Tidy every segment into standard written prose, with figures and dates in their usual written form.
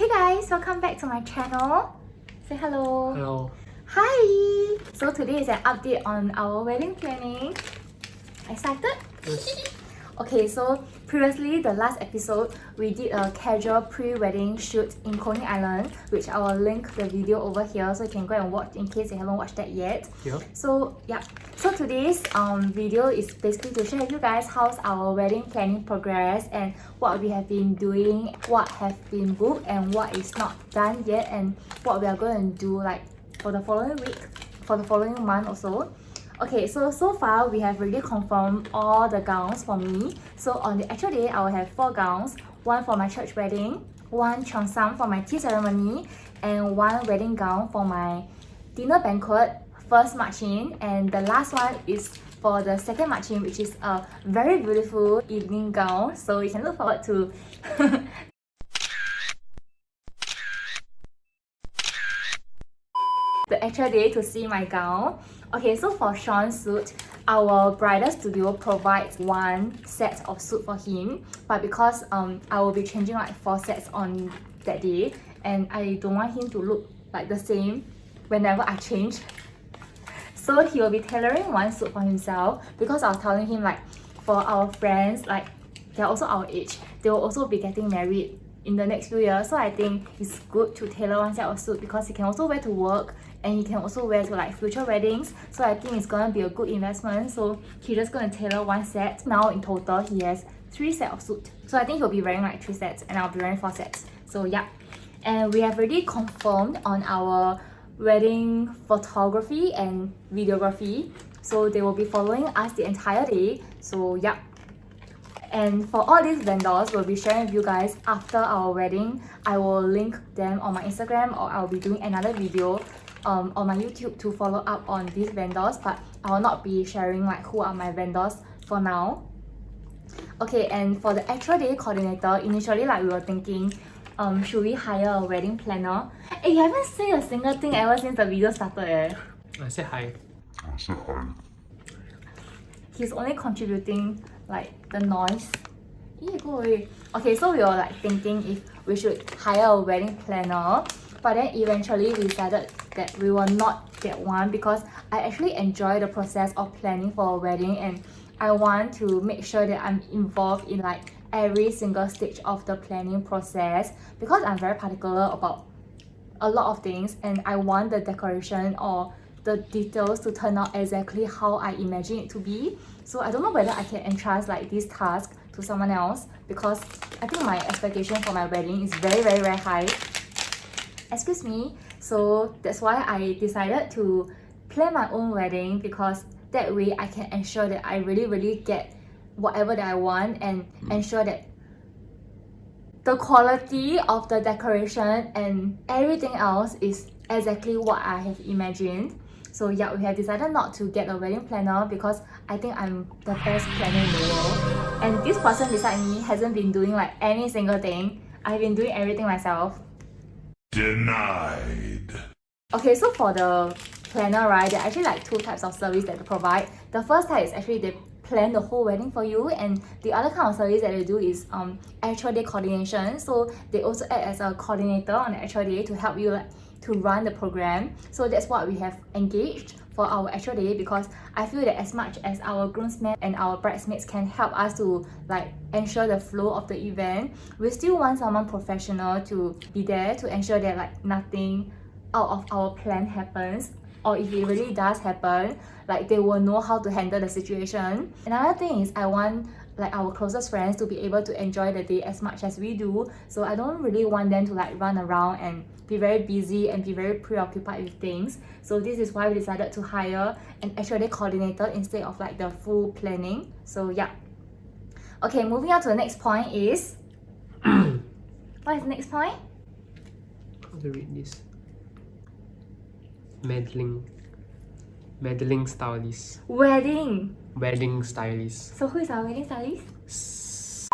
Hey guys, welcome back to my channel. Say hello. Hello. Hi. So today is an update on our wedding planning. Excited? Yes. Okay, so previously the last episode we did a casual pre-wedding shoot in Coney Island, which I will link the video over here so you can go and watch in case you haven't watched that yet. Yeah. So today's video is basically to share with you guys how's our wedding planning progress and what we have been doing, what have been booked and what is not done yet, and what we are going to do like for the following week, for the following month or so. Okay, so far we have already confirmed all the gowns for me. So on the actual day, I will have 4 gowns, one for my church wedding, one cheongsam for my tea ceremony, and one wedding gown for my dinner banquet, first march-in, and the last one is for the second march-in, which is a very beautiful evening gown. So you can look forward to the actual day to see my gown. Okay, so for Sean's suit, our bridal studio provides 1 set of suit for him, but because I will be changing like 4 sets on that day and I don't want him to look like the same whenever I change, so he will be tailoring 1 suit for himself, because I was telling him like for our friends, like they're also our age, they will also be getting married in the next few years, so I think it's good to tailor 1 set of suit because he can also wear to work and he can also wear to like future weddings. So I think it's gonna be a good investment. So he's just gonna tailor 1 set. Now in total he has 3 sets of suit. So I think he'll be wearing like 3 sets and I'll be wearing 4 sets. So yeah. And we have already confirmed on our wedding photography and videography. So they will be following us the entire day. So yeah. And for all these vendors, we'll be sharing with you guys after our wedding. I will link them on my Instagram, or I'll be doing another video on my YouTube to follow up on these vendors, but I will not be sharing like who are my vendors for now. Okay, and for the actual day coordinator, initially like we were thinking, should we hire a wedding planner? Hey, you haven't said a single thing ever since the video started eh. I said hi. He's only contributing like the noise. Yeah, go away. Okay, so we were like thinking if we should hire a wedding planner, but then eventually we decided that we will not get one because I actually enjoy the process of planning for a wedding and I want to make sure that I'm involved in like every single stage of the planning process, because I'm very particular about a lot of things and I want the decoration or the details to turn out exactly how I imagine it to be. So I don't know whether I can entrust like this task to someone else, because I think my expectation for my wedding is very high. Excuse me. So that's why I decided to plan my own wedding, because that way I can ensure that I really get whatever that I want and ensure that the quality of the decoration and everything else is exactly what I have imagined. So yeah, we have decided not to get a wedding planner because I think I'm the best planner in the world. And this person beside me hasn't been doing like any single thing. I've been doing everything myself. Denied. Okay, so for the planner, right, there are actually like 2 types of service that they provide. The first type is actually they plan the whole wedding for you, and the other kind of service that they do is actual day coordination. So they also act as a coordinator on the actual day to help you like to run the program. So that's what we have engaged for our actual day, because I feel that as much as our groomsmen and our bridesmaids can help us to like ensure the flow of the event, we still want someone professional to be there to ensure that like nothing out of our plan happens, or if it really does happen, like they will know how to handle the situation. Another thing is I want like our closest friends to be able to enjoy the day as much as we do. So I don't really want them to like run around and be very busy and be very preoccupied with things. So this is why we decided to hire an actual day coordinator instead of like the full planning. So yeah. Okay, moving on to the next point is what is the next point? How to read this? Meddling stylist. Wedding stylist. So who is our wedding stylist?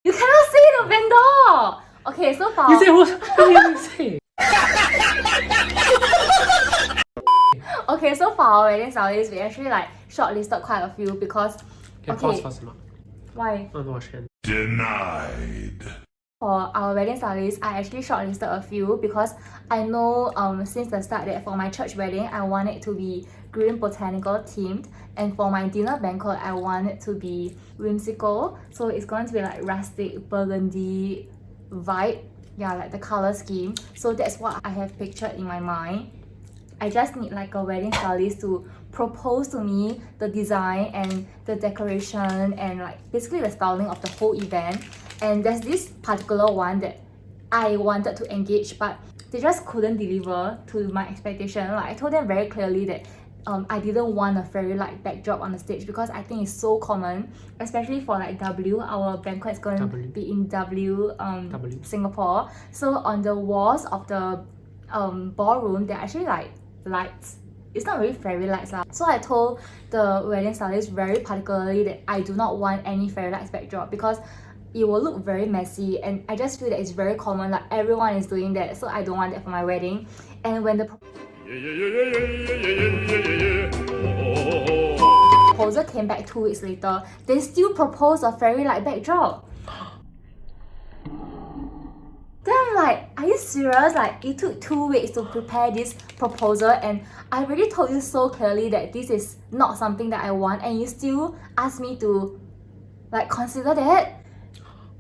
You cannot say the vendor! Okay, so for... You say what? What did you say? Okay, so for our wedding stylist, we actually like shortlisted quite a few because... Can pause fast or not? Why? I want to watch it. Denied. For our wedding stylist, I actually shortlisted a few because I know since the start that for my church wedding, I want it to be green botanical themed, and for my dinner banquet, I want it to be whimsical. So it's going to be like rustic burgundy vibe, yeah, like the color scheme. So that's what I have pictured in my mind. I just need like a wedding stylist to propose to me the design and the decoration and like basically the styling of the whole event. And there's this particular one that I wanted to engage, but they just couldn't deliver to my expectation. Like I told them very clearly that I didn't want a fairy light backdrop on the stage because I think it's so common, especially for like W. Our banquet is going to be in W, Singapore. So on the walls of the ballroom, they're actually like lights. It's not really fairy lights lah. So I told the wedding stylist very particularly that I do not want any fairy lights backdrop because it will look very messy, and I just feel that it's very common, like everyone is doing that, so I don't want that for my wedding. And when the proposal came back 2 weeks later, they still proposed a fairy light backdrop. Then I'm like, are you serious? Like, it took 2 weeks to prepare this proposal, and I already told you so clearly that this is not something that I want, and you still ask me to like consider that?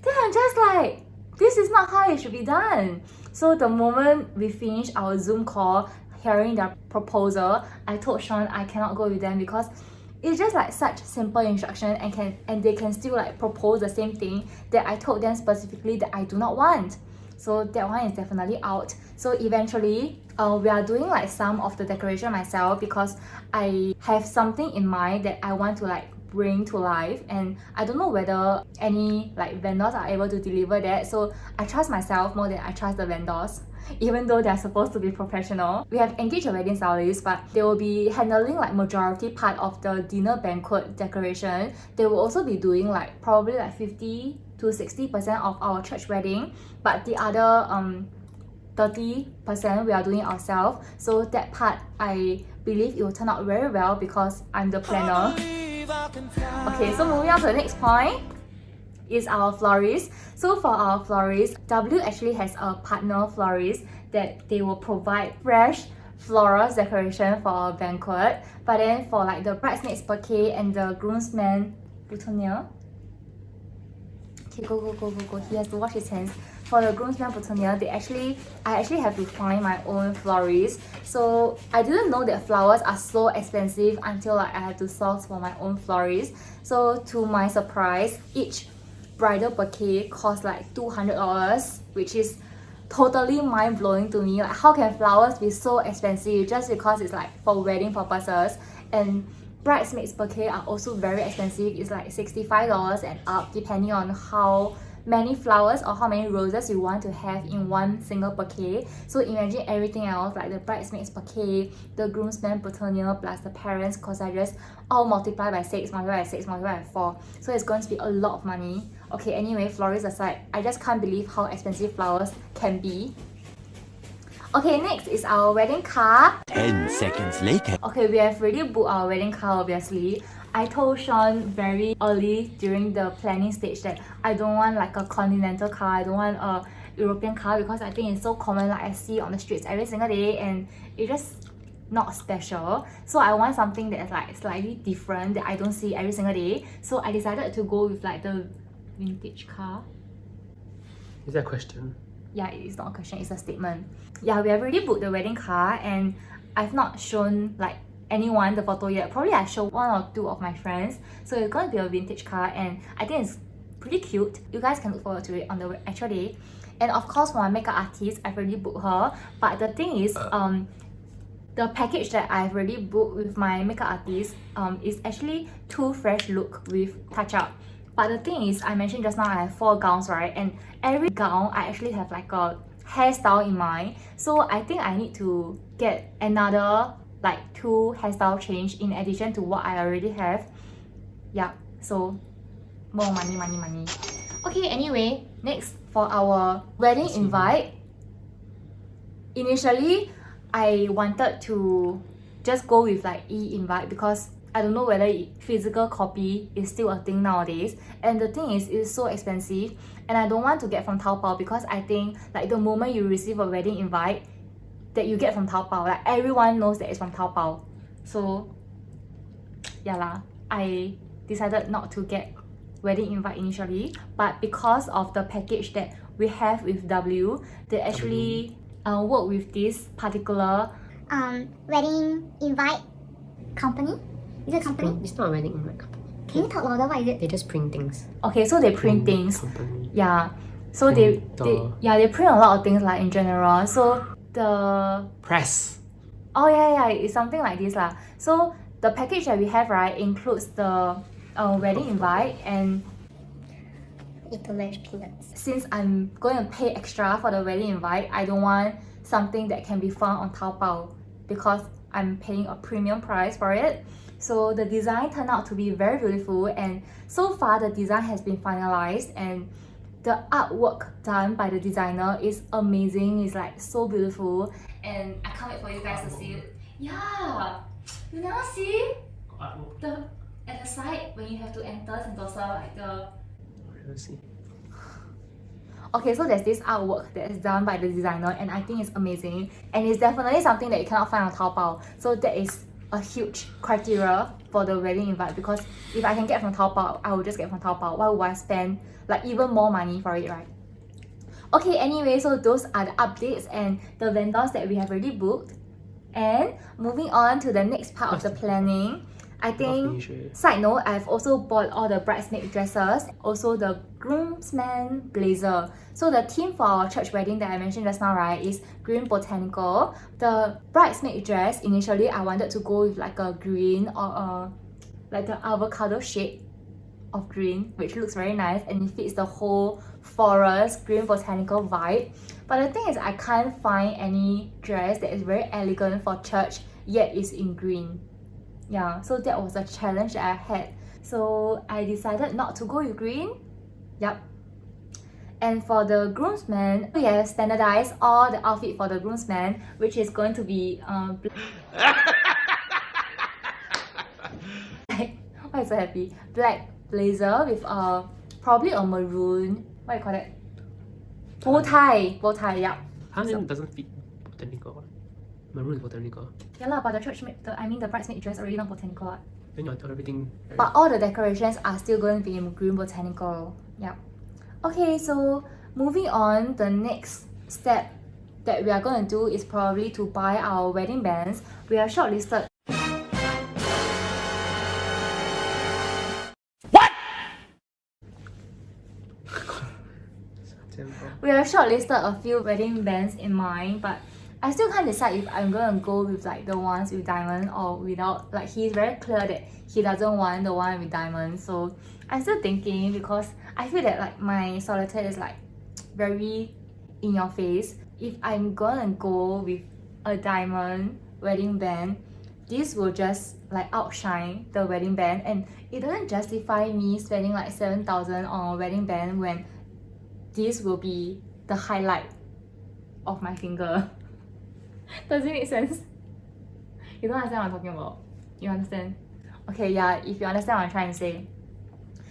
Then I'm just like, this is not how it should be done. So the moment we finished our Zoom call, hearing their proposal, I told Sean I cannot go with them because it's just like such simple instruction and they can still like propose the same thing that I told them specifically that I do not want. So that one is definitely out. So eventually, we are doing like some of the decoration myself because I have something in mind that I want to like bring to life, and I don't know whether any like vendors are able to deliver that. So I trust myself more than I trust the vendors, even though they're supposed to be professional. We have engaged a wedding stylist, but they will be handling like majority part of the dinner banquet decoration. They will also be doing like probably like 50 to 60% of our church wedding, but the other 30% we are doing ourselves. So that part I believe it will turn out very well because I'm the planner. Okay, so moving on to the next point is our florist. So for our florist, W actually has a partner florist that they will provide fresh floral decoration for our banquet. But then for like the bridesmaids bouquet and the groomsman boutonniere, okay, go. He has to wash his hands. For the groomsman boutonniere, I actually have to find my own florist. So I didn't know that flowers are so expensive until like I had to source for my own florist. So to my surprise, each bridal bouquet costs like $200, which is totally mind-blowing to me. Like, how can flowers be so expensive just because it's like for wedding purposes? And bridesmaids bouquet are also very expensive. It's like $65 and up, depending on how many flowers or how many roses you want to have in one single bouquet. So imagine everything else, like the bridesmaids bouquet, the groomsman boutonniere, plus the parents' corsages, all multiply by 6, multiply by 6, multiply by 4. So it's going to be a lot of money. Okay, anyway, florists aside, I just can't believe how expensive flowers can be. Okay, next is our wedding car. 10 seconds later. Okay, we have already booked our wedding car, obviously. I told Sean very early during the planning stage that I don't want like a continental car, I don't want a European car because I think it's so common, like I see on the streets every single day and it's just not special. So I want something that is like slightly different that I don't see every single day. So I decided to go with like the vintage car. Is that a question? Yeah, it's not a question, it's a statement. Yeah, we have already booked the wedding car and I've not shown like anyone the photo yet. Probably I show 1 or 2 of my friends. So it's going to be a vintage car and I think it's pretty cute. You guys can look forward to it on the actual day. And of course for my makeup artist, I've already booked her. But the thing is, the package that I've already booked with my makeup artist is actually 2 fresh look with touch up. But the thing is, I mentioned just now I have 4 gowns, right? And every gown I actually have like a hairstyle in mind. So I think I need to get another like 2 hairstyle change in addition to what I already have. Yeah, so more money. Okay, anyway, next for our wedding invite. Initially, I wanted to just go with like e-invite because I don't know whether physical copy is still a thing nowadays. And the thing is, it's so expensive, and I don't want to get from Taobao because I think like the moment you receive a wedding invite that you get from Taobao, like everyone knows that it's from Taobao. So yeah lah, I decided not to get wedding invite initially, but because of the package that we have with W, they actually work with this particular wedding invite company. Is it a company? It's not a wedding invite company. Can you talk louder? What is it? They just print things. Okay, so they print things. Company. Yeah. So they Printer. they print a lot of things like in general. So the Press. oh yeah, it's something like this lah. So the package that we have, right, includes the wedding invite, and Need to mash peanuts. since I'm going to pay extra for the wedding invite, I don't want something that can be found on Taobao because I'm paying a premium price for it. So the design turned out to be very beautiful, and so far the design has been finalized, and the artwork done by the designer is amazing. It's like so beautiful, and I can't wait for you guys to see it. Yeah, you now see the at the side when you have to enter Sentosa, like the Let's see. okay, so there's this artwork that is done by the designer, and I think it's amazing, and it's definitely something that you cannot find on Taobao. So that is a huge criteria for the wedding invite, because if I can get from Taobao, I will just get from Taobao. Why would I spend like even more money for it, right? Okay, anyway, so those are the updates and the vendors that we have already booked. And moving on to the next part of the planning, I think, side note, I've also bought all the bridesmaid dresses, also the groomsman blazer. So the theme for our church wedding that I mentioned just now, right, is green botanical. The bridesmaid dress, initially I wanted to go with like a green or a like the avocado shade of green, which looks very nice and it fits the whole forest green botanical vibe. But the thing is, I can't find any dress that is very elegant for church yet is in green. Yeah, so that was a challenge that I had. So I decided not to go with green. Yep. And for the groomsman, we have standardized all the outfit for the groomsman, which is going to be why is so happy? Black blazer with probably a maroon, what do you call that? Bow tie, yeah. How then doesn't fit botanical? Maroon is botanical. Yeah lah, but the the bridesmaid dress already not botanical what? Then you tell everything. But all the decorations are still going to be in green botanical. Yeah. Okay, so moving on, the next step that we are going to do is probably to buy our wedding bands. We have shortlisted. We have shortlisted a few wedding bands in mind, but I still can't decide if I'm gonna go with like the ones with diamond or without. Like, he's very clear that he doesn't want the one with diamond, so I'm still thinking, because I feel that like my solitaire is like very in your face. If I'm gonna go with a diamond wedding band, this will just like outshine the wedding band, and it doesn't justify me spending like 7,000 on a wedding band when this will be the highlight of my finger. Does it make sense? You don't understand what I'm talking about? You understand? Okay, yeah, if you understand what I'm trying to say.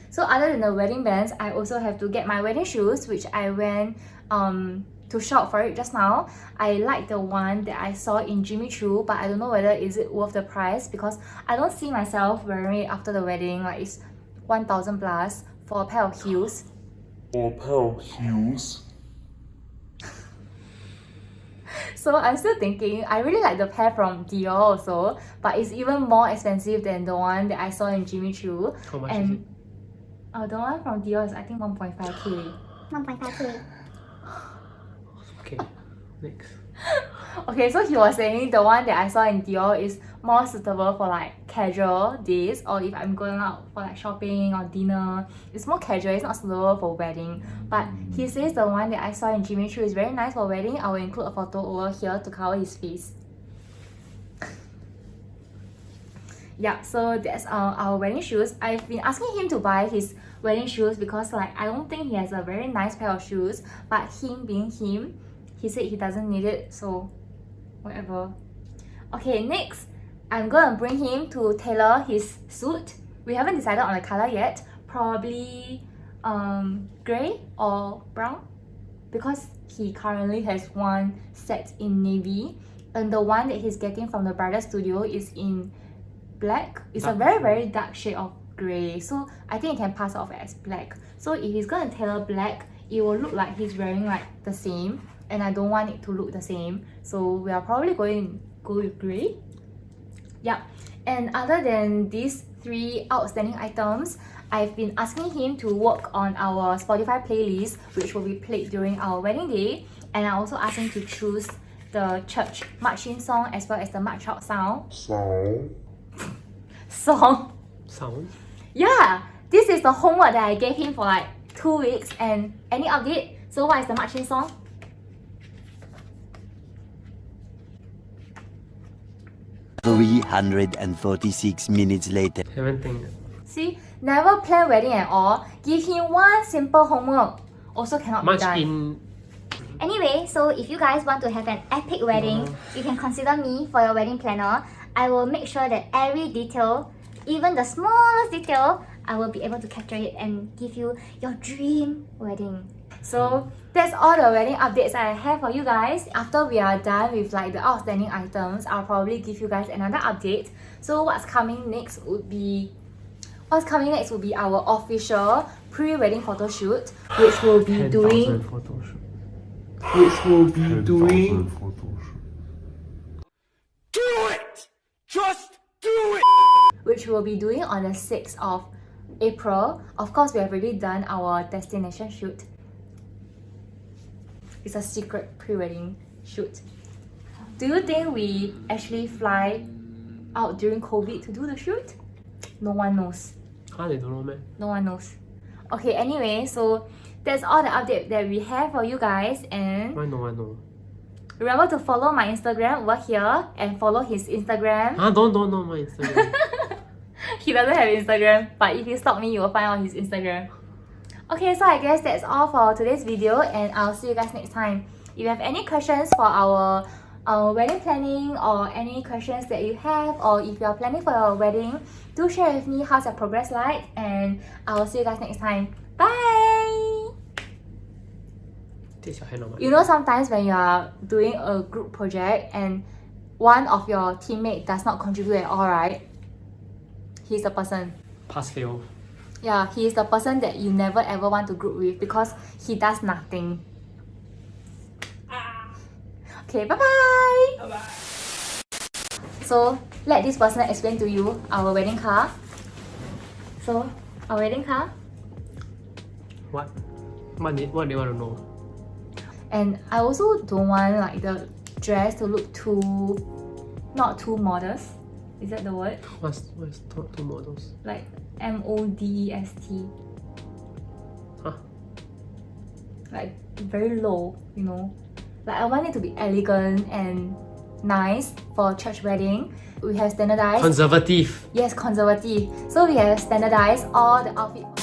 So other than the wedding bands, I also have to get my wedding shoes, which I went to shop for it just now. I like the one that I saw in Jimmy Choo, but I don't know whether is it worth the price, because I don't see myself wearing it after the wedding. Like, it's 1,000 plus for a pair of heels. So I'm still thinking. I really like the pair from Dior also, but it's even more expensive than the one that I saw in Jimmy Choo. How much is it? The one from Dior is I think 1.5k. 1.5k. Okay, next. Okay, so he was saying the one that I saw in Dior is more suitable for like casual days, or if I'm going out for like shopping or dinner. It's more casual, it's not suitable for wedding. But he says the one that I saw in Jimmy Choo is very nice for wedding. I will include a photo over here to cover his face. Yeah, so that's our wedding shoes. I've been asking him to buy his wedding shoes because like I don't think he has a very nice pair of shoes, but him being him, he said he doesn't need it, so whatever. Okay, next, I'm gonna bring him to tailor his suit. We haven't decided on the color yet. Probably grey or brown, because he currently has one set in navy, and the one that he's getting from the bridal studio is in black. It's a very dark shade of grey, so I think it can pass off as black. So if he's gonna tailor black, it will look like he's wearing like the same, and I don't want it to look the same, so we are probably going to go with grey. Yeah, and other than these 3 outstanding items, I've been asking him to work on our Spotify playlist, which will be played during our wedding day, and I also asked him to choose the church march-in song as well as the march out song. Yeah, this is the homework that I gave him for like 2 weeks. And any update? So what is the march-in song? $346 later. Haven't think. See, never plan wedding at all. Give him one simple homework. Also cannot be Much done. in. Anyway, so if you guys want to have an epic wedding, you can consider me for your wedding planner. I will make sure that every detail, even the smallest detail, I will be able to capture it and give you your dream wedding. So that's all the wedding updates I have for you guys. After we are done with like the outstanding items, I'll probably give you guys another update. So what's coming next would be our official pre-wedding photo shoot, which will be doing on the 6th of April. Of course, we have already done our destination shoot. It's a secret pre-wedding shoot. Do you think we actually fly out during COVID to do the shoot? No one knows. They don't know, man. No one knows. Okay, anyway, so that's all the update that we have for you guys, and Why no one know? remember to follow my Instagram over here and follow his Instagram. Don't know my Instagram. He doesn't have Instagram, but if you stalk me, you will find out his Instagram. Okay, so I guess that's all for today's video, and I'll see you guys next time. If you have any questions for our wedding planning, or any questions that you have, or if you're planning for your wedding, do share with me how's your progress like, and I'll see you guys next time. Bye! You know, sometimes when you are doing a group project and one of your teammates does not contribute at all, right? He's the person. Pass fail. Yeah, he is the person that you never ever want to group with because he does nothing. Okay, bye-bye! Bye-bye. So, let this person explain to you our wedding car. So, our wedding car. What do you want to know? And I also don't want like the dress to look not too modest. Is that the word? What's two models? Like modest. Huh? Like very low, you know. Like I want it to be elegant and nice for church wedding. We have standardized. Conservative. Yes, conservative. So we have standardized all the outfits.